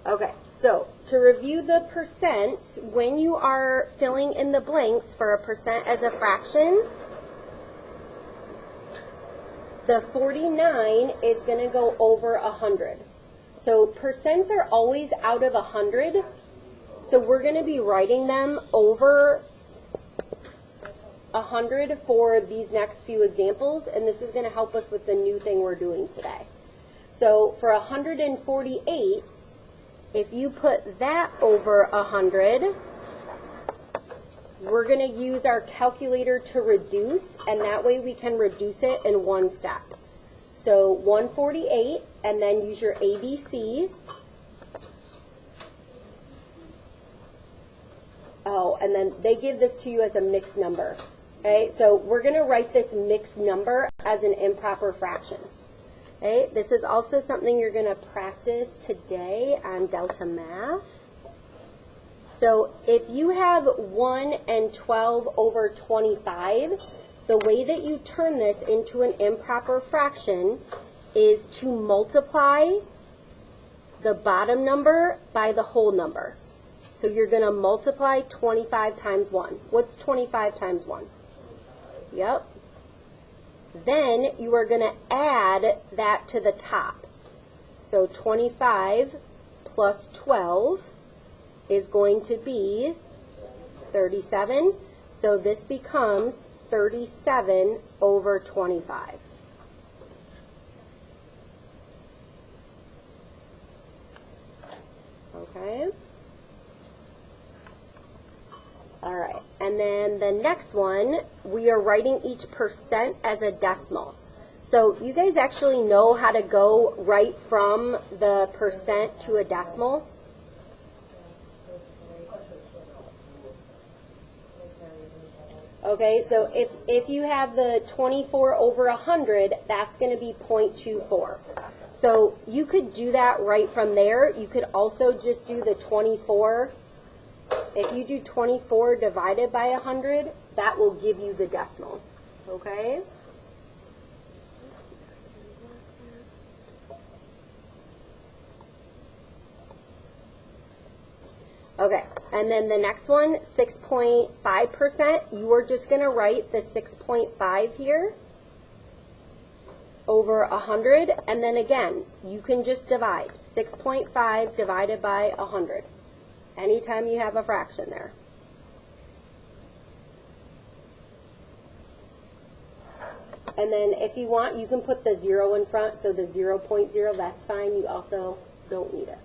Okay, so to review the percents, when you are filling in the blanks for a percent as a fraction, the 49 is going to go over 100. So percents are always out of 100, so we're going to be writing them over 100 for these next few examples, and this is going to help us with the new thing we're doing today. So for 148, if you put that over 100, we're going to use our calculator to reduce, and that way we can reduce it in one step. So 148, and then use your ABC. Oh, and then they give this to you as a mixed number. Okay, so we're going to write this mixed number as an improper fraction. Okay, this is also something you're going to practice today on Delta Math. So if you have 1 and 12 over 25, the way that you turn this into an improper fraction is to multiply the bottom number by the whole number. So you're going to multiply 25 times 1. What's 25 times 1? Yep. Then you are going to add that to the top. So 25 plus 12 is going to be 37. So this becomes 37 over 25. Okay. All right, and then the next one, we are writing each percent as a decimal. So you guys actually know how to go right from the percent to a decimal? Okay, so if you have the 24 over 100, that's going to be 0.24. So you could do that right from there. You could also just do the 24. If you do 24 divided by 100, that will give you the decimal. Okay? Okay, and then the next one, 6.5%, you are just going to write the 6.5 here over 100, and then again, you can just divide 6.5 divided by 100. Anytime you have a fraction there. And then if you want, you can put the 0 in front, so the 0.0, that's fine. You also don't need it.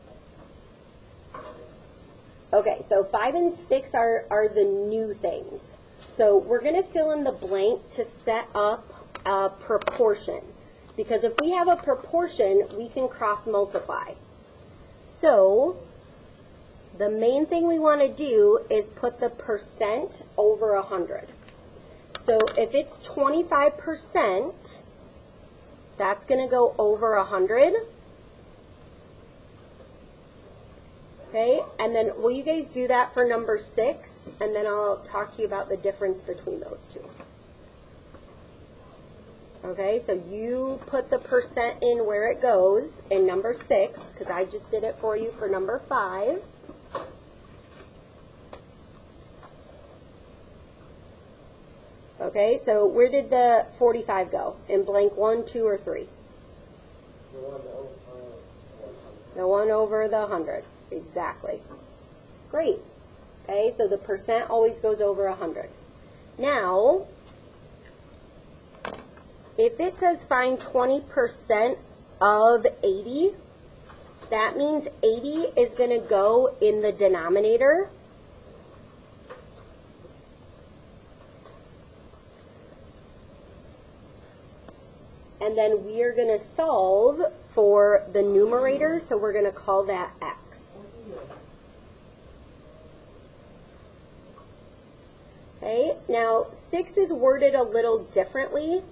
Okay, so 5 and 6 are the new things. So we're going to fill in the blank to set up a proportion. Because if we have a proportion, we can cross multiply. So the main thing we want to do is put the percent over 100. So if it's 25%, that's going to go over 100. Okay, and then will you guys do that for number 6? And then I'll talk to you about the difference between those two. Okay, so you put the percent in where it goes in number 6, because I just did it for you for number 5. Okay, so where did the 45 go? In blank 1, 2, or 3? The one over the 100. Exactly. Great. Okay, so the percent always goes over 100. Now, if it says find 20% of 80, that means 80 is going to go in the denominator. And then we are going to solve for the numerator, so we're going to call that x. Okay, now 6 is worded a little differently.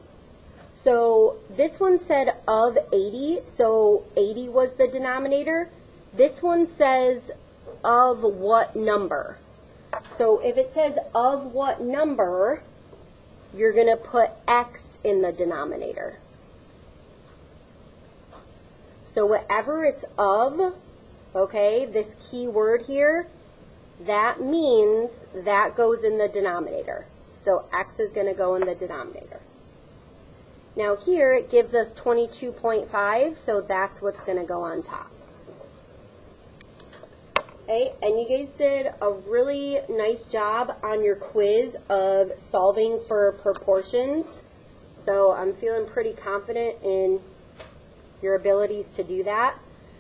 So this one said of 80, so 80 was the denominator. This one says of what number. So if it says of what number, you're going to put x in the denominator. So whatever it's of, okay, this key word here, that means that goes in the denominator. So x is going to go in the denominator. Now here it gives us 22.5, so that's what's going to go on top. Okay, and you guys did a really nice job on your quiz of solving for proportions. So I'm feeling pretty confident in your abilities to do that.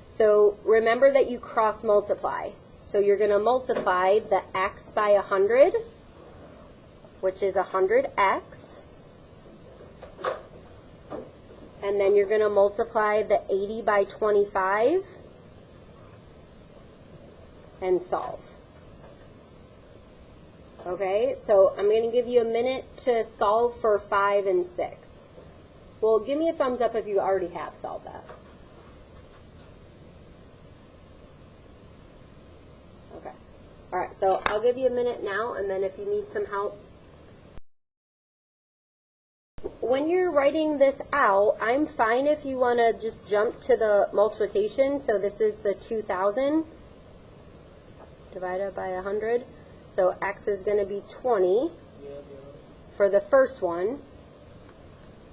So remember that you cross multiply. So you're going to multiply the x by 100, which is 100x. And then you're going to multiply the 80 by 25 and solve. Okay, so I'm going to give you a minute to solve for 5 and 6. Well, give me a thumbs up if you already have solved that. Okay. All right, so I'll give you a minute now, and then if you need some help. When you're writing this out, I'm fine if you want to just jump to the multiplication. So this is the 2,000 divided by 100. So x is going to be 20 for the first one.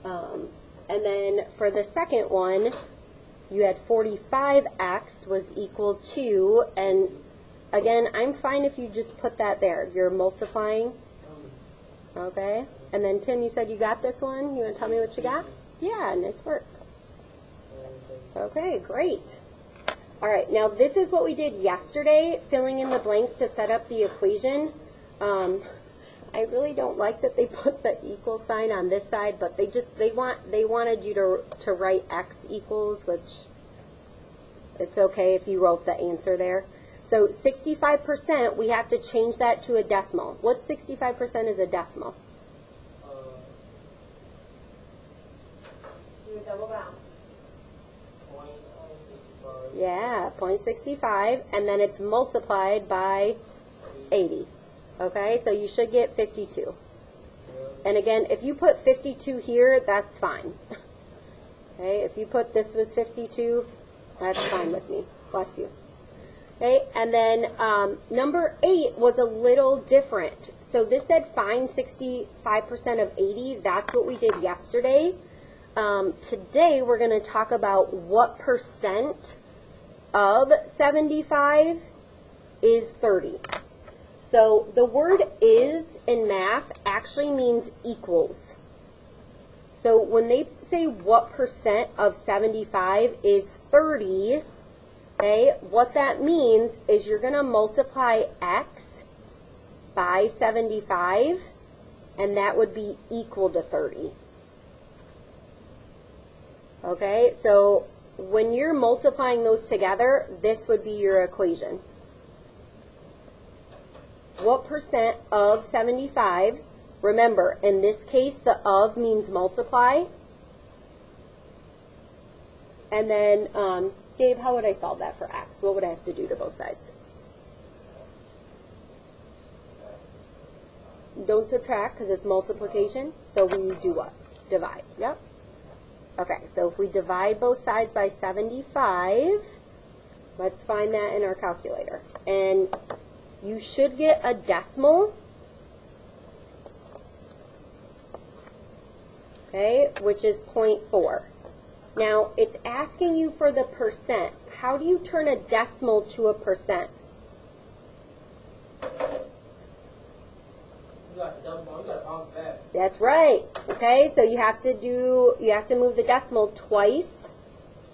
And then for the second one, you had 45x was equal to, and again, I'm fine if you just put that there. You're multiplying. Okay. And then Tim, you said you got this one. You want to tell me what you got? Yeah, nice work. Okay, great. All right, now this is what we did yesterday, filling in the blanks to set up the equation. I really don't like that they put the equal sign on this side, but they wanted you to write x equals, which it's okay if you wrote the answer there. So 65%, we have to change that to a decimal. What 65% is a decimal? Double down. Yeah, 0.65, and then it's multiplied by 80. Okay, so you should get 52. And again, if you put 52 here, that's fine. Okay, if you put this was 52, that's fine with me. Bless you. Okay, and then number 8 was a little different. So this said find 65% of 80. That's what we did yesterday. Today we're going to talk about what percent of 75 is 30. So the word is in math actually means equals. So when they say what percent of 75 is 30, okay, what that means is you're going to multiply x by 75, and that would be equal to 30. Okay, so when you're multiplying those together, this would be your equation. What percent of 75, remember, in this case, the of means multiply. And then, Dave, how would I solve that for x? What would I have to do to both sides? Don't subtract because it's multiplication. So we do what? Divide. Yep. Okay, so if we divide both sides by 75, let's find that in our calculator. And you should get a decimal, okay, which is 0.4. Now, it's asking you for the percent. How do you turn a decimal to a percent? That's right. Okay, so you have to move the decimal twice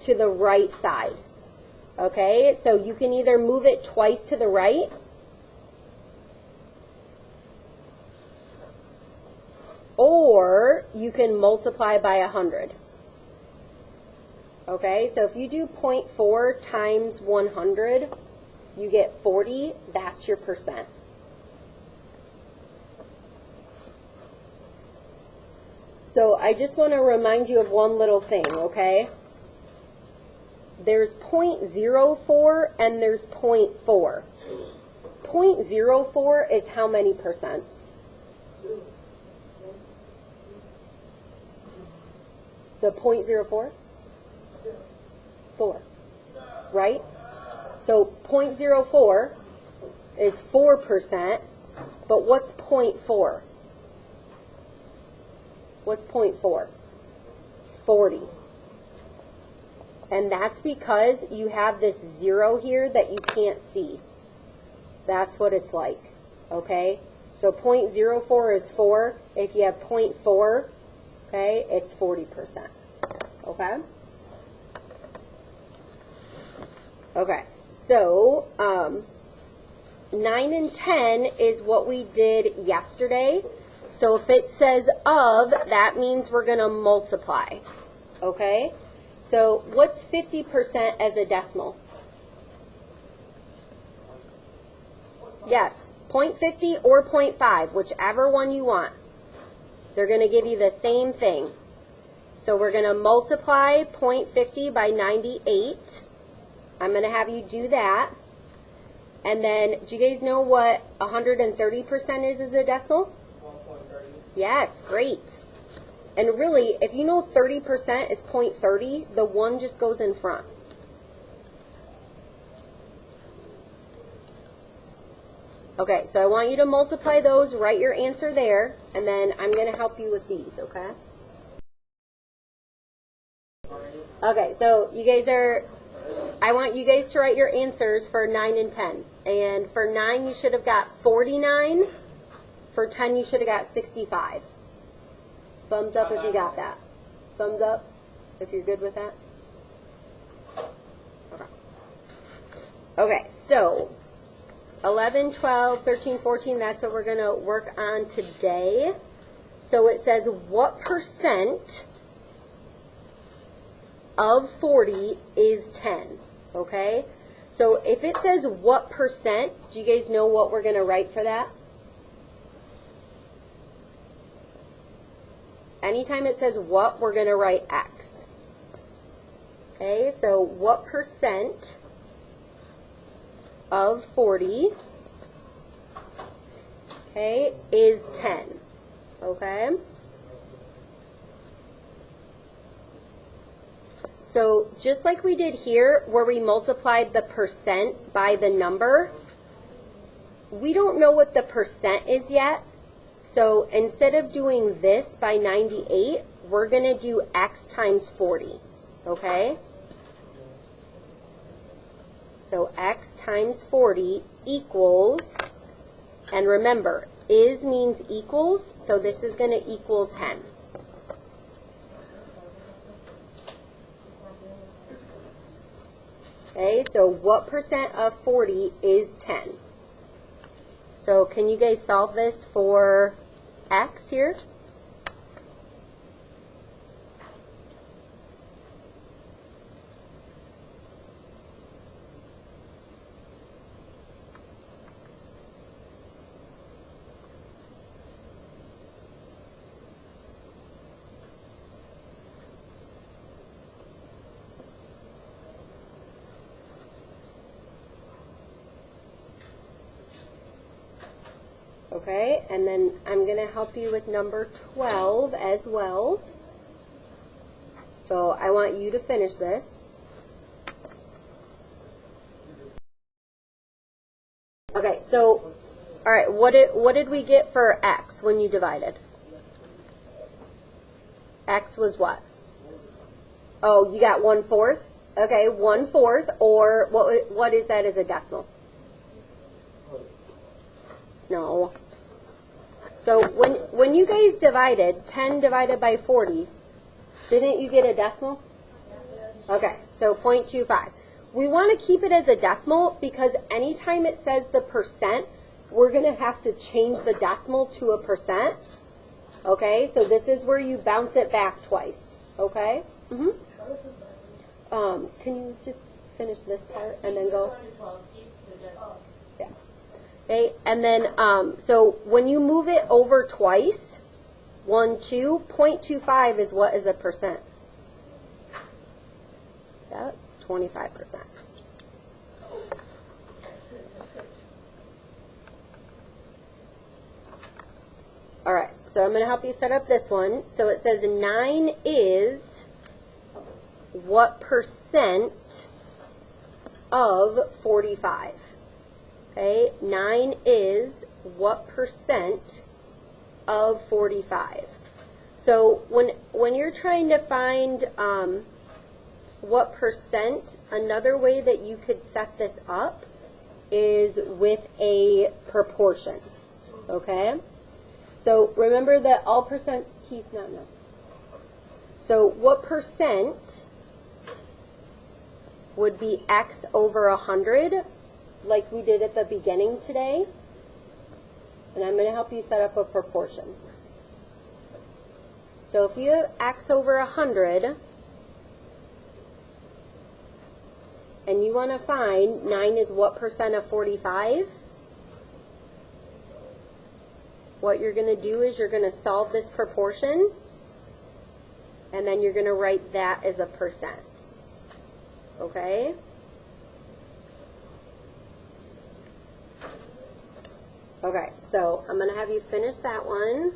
to the right side. Okay, so you can either move it twice to the right, or you can multiply by 100. Okay, so if you do 0.4 times 100, you get 40. That's your percent. So I just want to remind you of one little thing, okay? There's 0.04 and there's 0.4. 0.04 is how many percents? The 0.04? 4. Right? So 0.04 is 4%, but what's 0.4? What's 0.4? 40. And that's because you have this 0 here that you can't see. That's what it's like, okay? So 0.04 is 4. If you have 0.4, okay, it's 40%, okay? Okay, so 9 and 10 is what we did yesterday. So if it says of, that means we're going to multiply, okay? So what's 50% as a decimal? Yes, 0.50 or 0.5, whichever one you want. They're going to give you the same thing. So we're going to multiply 0.50 by 98. I'm going to have you do that. And then, do you guys know what 130% is as a decimal? 1.30. Yes, great. And really, if you know 30% is 0.30, the 1 just goes in front. Okay, so I want you to multiply those, write your answer there, and then I'm going to help you with these, okay? Okay, so you guys I want you guys to write your answers for 9 and 10. And for 9, you should have got 49. For 10, you should have got 65. Thumbs up if you got that. Thumbs up if you're good with that. Okay. Okay, so 11, 12, 13, 14, that's what we're going to work on today. So it says, what percent of 40 is 10? Okay? So if it says what percent, do you guys know what we're going to write for that? Anytime it says what, we're going to write X. Okay, so what percent of 40, okay, is 10? Okay? So just like we did here, where we multiplied the percent by the number, we don't know what the percent is yet. So instead of doing this by 98, we're going to do X times 40, okay? So X times 40 equals, and remember, is means equals, so this is going to equal 10. Okay, so what percent of 40 is 10? So can you guys solve this for X here? Okay, and then I'm going to help you with number 12 as well. So I want you to finish this. Okay, so, all right, what did we get for X when you divided? X was what? Oh, you got 1/4? Okay, 1/4, or what is that as a decimal? No. So when you guys divided 10 divided by 40, didn't you get a decimal? Okay, so 0.25. We want to keep it as a decimal because anytime it says the percent, we're going to have to change the decimal to a percent. Okay, so this is where you bounce it back twice. Okay? Mm-hmm. Can you just finish this part and then go? Yeah. Okay, and then, so when you move it over twice, 1, 2, 0.25 is what is a percent? Yeah, 25%. All right, so I'm going to help you set up this one. So it says 9 is what percent of 45? Okay, 9 is what percent of 45? So when you're trying to find what percent, another way that you could set this up is with a proportion. Okay? So remember that all percent, Keith, no. So what percent would be x over 100, like we did at the beginning today? And I'm going to help you set up a proportion. So if you have x over 100, and you want to find 9 is what percent of 45, what you're going to do is you're going to solve this proportion, and then you're going to write that as a percent. Okay? Okay, so I'm going to have you finish that one.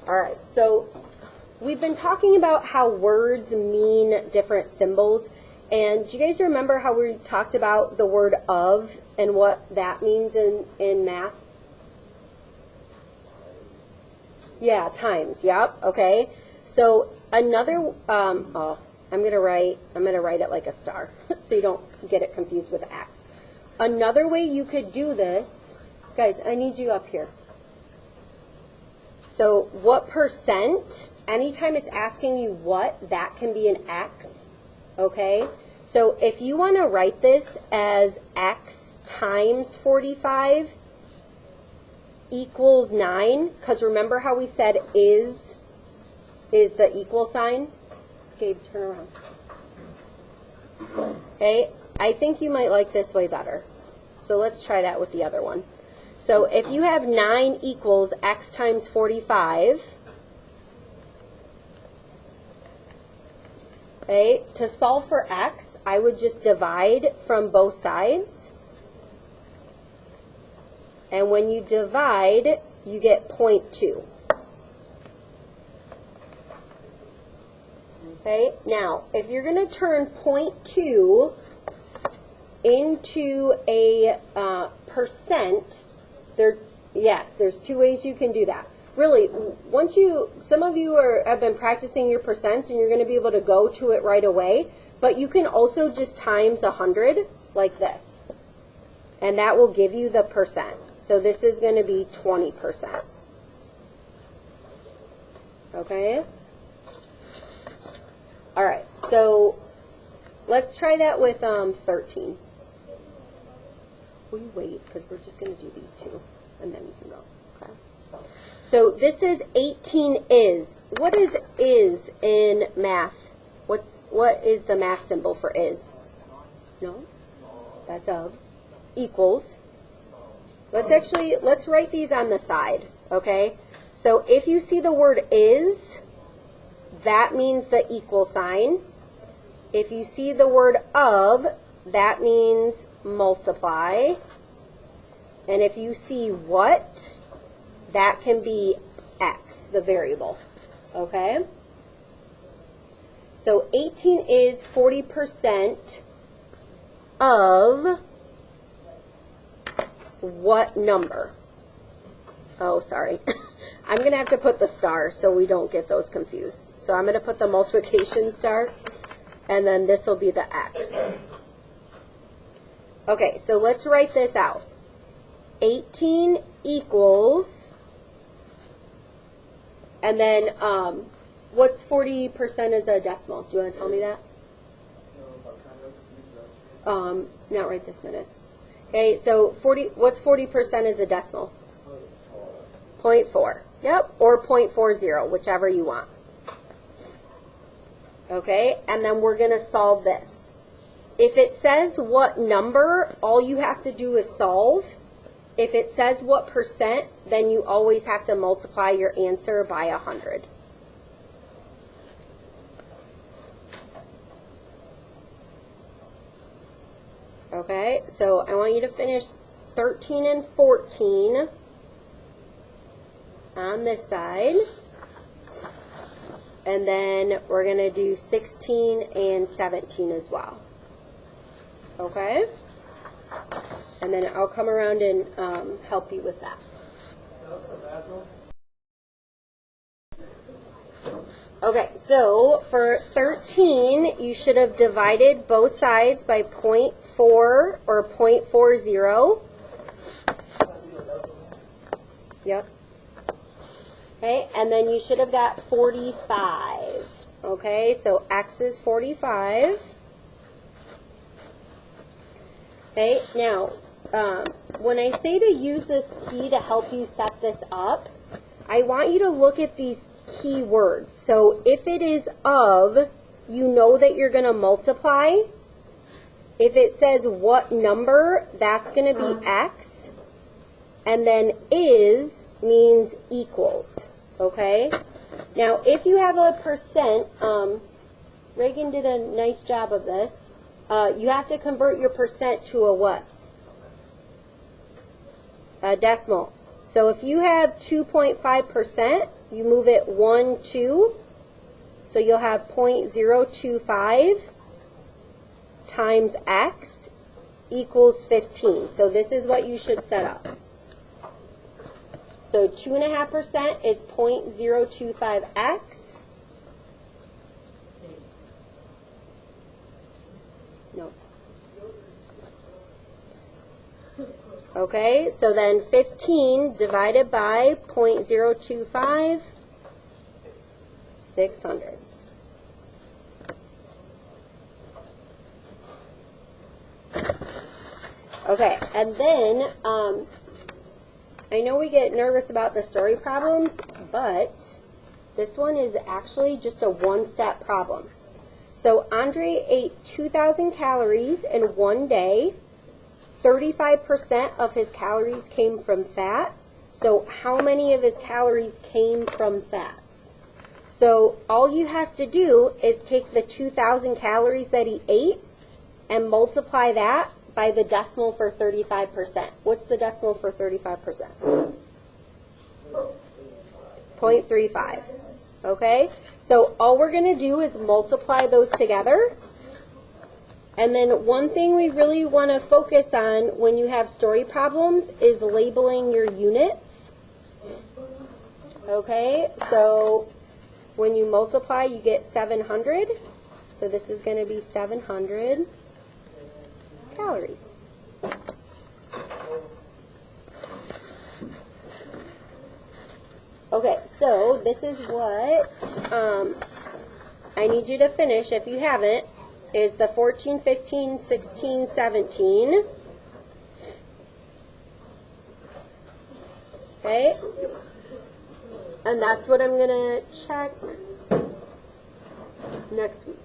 All right, so we've been talking about how words mean different symbols. And do you guys remember how we talked about the word of and what that means in math? Yeah, times. Yep. Okay. So another, I'm gonna write it like a star, so you don't get it confused with X. Another way you could do this, guys, I need you up here. So what percent? Anytime it's asking you what, that can be an X. Okay. So if you want to write this as X times 45 equals 9, because remember how we said is the equal sign? Gabe, turn around. Okay, I think you might like this way better. So let's try that with the other one. So if you have 9 equals X times 45, okay, to solve for X, I would just divide from both sides. And when you divide, you get 0.2. Okay, now, if you're going to turn 0.2 into a percent, there's 2 ways you can do that. Really, some of you have been practicing your percents and you're going to be able to go to it right away, but you can also just times 100 like this, and that will give you the percent. So this is going to be 20%. Okay? All right, so let's try that with 13. Will you wait, because we're just going to do these two, and then you can go. Okay? So this is 18 is. What is in math? What is the math symbol for is? No? That's of. Equals. Let's write these on the side, okay? So if you see the word is, that means the equal sign. If you see the word of, that means multiply. And if you see what, that can be X, the variable, okay? So 18 is 40% of what number? Oh, sorry. I'm going to have to put the star so we don't get those confused. So I'm going to put the multiplication star, and then this will be the X. Okay, so let's write this out. 18 equals, and then what's 40% as a decimal? Do you want to tell me that? Not right this minute. Okay, so what's 40% as a decimal? 0.4. Yep, or 0.40, whichever you want. Okay, and then we're going to solve this. If it says what number, all you have to do is solve. If it says what percent, then you always have to multiply your answer by 100. Okay, so I want you to finish 13 and 14 on this side. And then we're going to do 16 and 17 as well. Okay? And then I'll come around and help you with that. Okay, so for 13, you should have divided both sides by 0.4 or 0.40. Yep. Okay, and then you should have got 45. Okay, so x is 45. Okay, now, when I say to use this key to help you set this up, I want you to look at these key words. So if it is of, you know that you're going to multiply. If it says what number, that's going to be x. And then is means equals. Okay? Now, if you have a percent, Reagan did a nice job of this. You have to convert your percent to a what? A decimal. So if you have 2.5%, you move it 1, 2. So you'll have 0.025 times x equals 15. So this is what you should set up. So 2.5% is 0.025x. No. Okay, so then 15 divided by 0.025, 600. Okay, and then I know we get nervous about the story problems, but this one is actually just a one-step problem. So Andre ate 2,000 calories in one day. 35% of his calories came from fat. So how many of his calories came from fats? So all you have to do is take the 2,000 calories that he ate and multiply that by the decimal for 35%. What's the decimal for 35%? 0.35. Okay? So all we're going to do is multiply those together. And then one thing we really want to focus on when you have story problems is labeling your units. Okay? So when you multiply, you get 700. So this is going to be 700 calories. Okay, so this is what I need you to finish, if you haven't, is the 14, 15, 16, 17. Okay? And that's what I'm going to check next week.